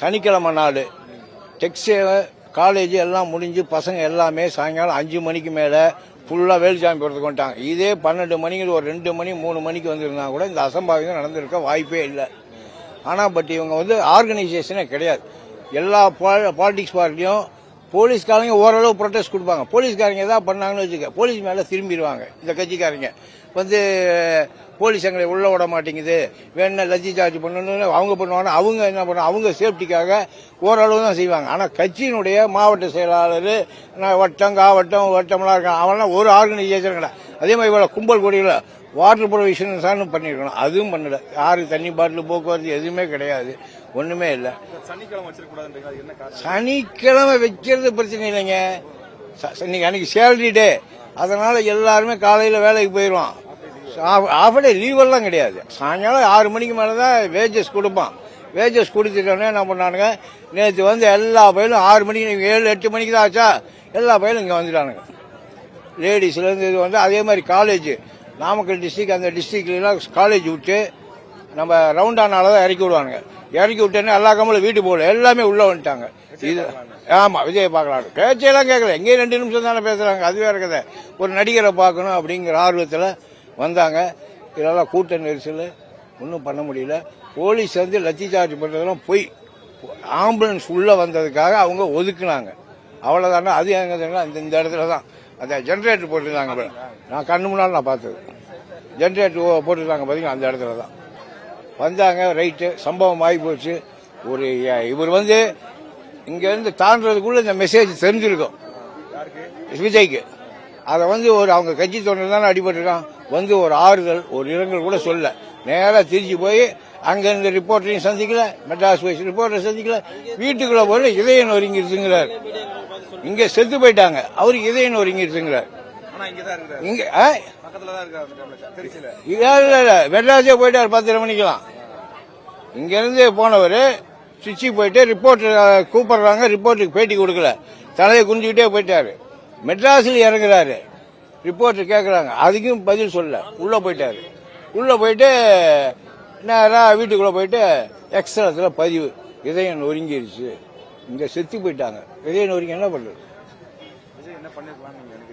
சனிக்கிழமை நாள் டெக்ஸே காலேஜ் எல்லாம் முடிஞ்சு பசங்க எல்லாமே சாயங்காலம் 5 மணிக்கு மேலே ஃபுல்லாக வேலுச்சாமி போகிறதுக்கு வந்துட்டாங்க. இதே 12 மணிக்கு ஒரு 2 மணி 3 மணிக்கு வந்திருந்தா கூட இந்த அசம்பாவிதம் நடந்திருக்க வாய்ப்பே இல்லை. ஆனால் பட் இவங்க வந்து ஆர்கனைசேஷனே கிடையாது. எல்லா பாலிடிக்ஸ் பார்ட்டியும் போலீஸ்காரங்க ஓரளவு ப்ரொடெஸ்ட் கொடுப்பாங்க. போலீஸ்காரங்க எதாவது பண்ணாங்கன்னு வச்சுக்க போலீஸ் மேலே திரும்பிடுவாங்க. இந்த கட்சிக்காரங்க வந்து போலீஸ் எங்களை உள்ள விட மாட்டேங்குது, வேணா லத்தி சார்ஜ் பண்ணணும்னு அவங்க பண்ணுவாங்க. அவங்க என்ன பண்ணுவாங்க, அவங்க சேஃப்டிக்காக ஓரளவு தான் செய்வாங்க. ஆனால் கட்சியினுடைய மாவட்ட செயலாளர் வட்டம் வட்டம்லாம் இருக்கான், அவன்லாம் ஒரு ஆர்கனைசேஷன் கிடையாது. அதே மாதிரி இவ்வளோ கும்பல் கொடியில் வாட்டர் ப்ரொவிஷன் தான் பண்ணியிருக்கணும், அதுவும் பண்ணல. யாரு தண்ணி பாட்டில் போக்குவரத்து எதுவுமே கிடையாது, ஒண்ணுமே இல்லை. சனிக்கிழமை வைக்கிறது பிரச்சனை இல்லைங்க. அன்னைக்கு சேலரி டே, அதனால எல்லாருமே காலையில வேலைக்கு போயிடுவான். ஆஃப் டே லீவெல்லாம் கிடையாது. சாயங்காலம் 6 மணிக்கு மேலதான் வேஜஸ் கொடுப்பான். வேஜஸ் கொடுத்துட்டோன்னே என்ன பண்ணானுங்க, நேற்று வந்து எல்லா பயிலும் 6 மணிக்கு 7-8 மணிக்கு தான் ஆச்சா, எல்லா பயிலும் இங்கே வந்துட்டானுங்க. லேடிஸ்லேருந்து இது வந்து அதே மாதிரி காலேஜ் நாமக்கல் டிஸ்ட்ரிக்ட், அந்த டிஸ்ட்ரிக்ட்லாம் காலேஜ் விட்டு நம்ம ரவுண்டானாலதான் இறக்கி விடுவானுங்க. இறக்கி விட்டேன்னா எல்லா கம்பளும் வீட்டு போகல, எல்லாமே உள்ள வந்துட்டாங்க. இது ஆமா, விஜய் பார்க்கலாம் பேச்செல்லாம் கேட்கல, எங்கேயும் 2 நிமிஷம் தானே பேசுறாங்க. அதுவே இருக்குது, ஒரு நடிகரை பார்க்கணும் அப்படிங்கிற ஆர்வத்தில் வந்தாங்க. இதெல்லாம் கூட்ட நெரிசல், ஒன்றும் பண்ண முடியல. போலீஸ் வந்து லத்தி சார்ஜ் பண்றதெல்லாம் போய் ஆம்புலன்ஸ் உள்ள வந்ததுக்காக அவங்க ஒதுக்குனாங்க, அவ்வளவுதானே. அது எங்க இந்த இடத்துல தான் அந்த ஜென்ரேட்டர் போட்டுருந்தாங்க. நான் கண்ணு முன்னால் நான் பார்த்தது ஜென்ரேட்டர் போட்டுருக்காங்க பார்த்தீங்கன்னா, அந்த இடத்துல தான் வந்தாங்க. ரைட்டு, சம்பவம் ஆகி போச்சு. ஒரு இவர் வந்து இங்க இருந்து தாண்டதுக்குள்ள இந்த மெசேஜ் தெரிஞ்சிருக்கும் விஜய்க்கு. அதை வந்து ஒரு அவங்க கட்சி தொண்டர் தானே அடிபட்டிருக்கான், வந்து ஒரு ஆறுதல் ஒரு இரங்கல் கூட சொல்ல, நேரா திருச்சி போய் அங்க இருந்த ரிப்போர்ட்டரையும் சந்திக்கல, மெட்ராஸ் போய் ரிப்போர்ட்டரை சந்திக்கல, வீட்டுக்குள்ள போய் இதயம் நொறுங்கிருச்சுங்கிறார். இங்க செத்து போயிட்டாங்க, அவருக்கு இதயம் நொறுங்கிருச்சுங்கிறார். இங்க மெட்ராஸே போயிட்டாரு 10:30 மணிக்கெல்லாம். இங்க இருந்து போனவர் திருச்சி போயிட்டு ரிப்போர்ட்டர் கூப்பிடுறாங்க, ரிப்போர்ட்டுக்கு பேட்டி கொடுக்கல, தலையை குனிஞ்சுக்கிட்டே போயிட்டாரு. மெட்ராஸில் இறங்குறாரு, ரிப்போர்ட்டர் கேட்கறாங்க, அதுக்கும் பதில் சொல்ல உள்ள போயிட்டாரு. உள்ள போயிட்டு நேராக வீட்டுக்குள்ள போயிட்டு எக்ஸ்ட்ராத்துல பதிவு, இதயம் நொறுங்கிருச்சு, இங்க செத்து போயிட்டாங்க. இதயம் நொறுங்கி என்ன பண்றது?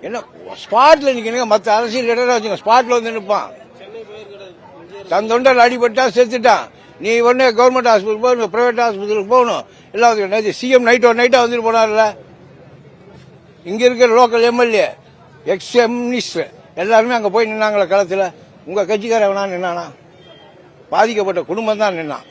என்ன ஸ்பாட்ல நிக்க, மற்ற அரசியல் லீடரா வச்சுங்க, ஸ்பாட்ல வந்து நிற்பான். தன் தொண்டர் அடிபட்டா செத்துட்டான், நீ உடனே கவர்மெண்ட் ஹாஸ்பிட்டல் போகணும், பிரைவேட் ஹாஸ்பிட்டலுக்கு போகணும். எல்லாத்துக்கும் சிஎம் நைட்டா வந்துட்டு போனார்ல. இங்க இருக்கிற லோக்கல் எம்எல்ஏ, எக்ஸ் மினிஸ்டர் எல்லாருமே அங்க போய் நின்னாங்களா களத்துல. உங்க கட்சிக்கார வேணா நின்னானா? பாதிக்கப்பட்ட குடும்பம் தான் நின்னான்.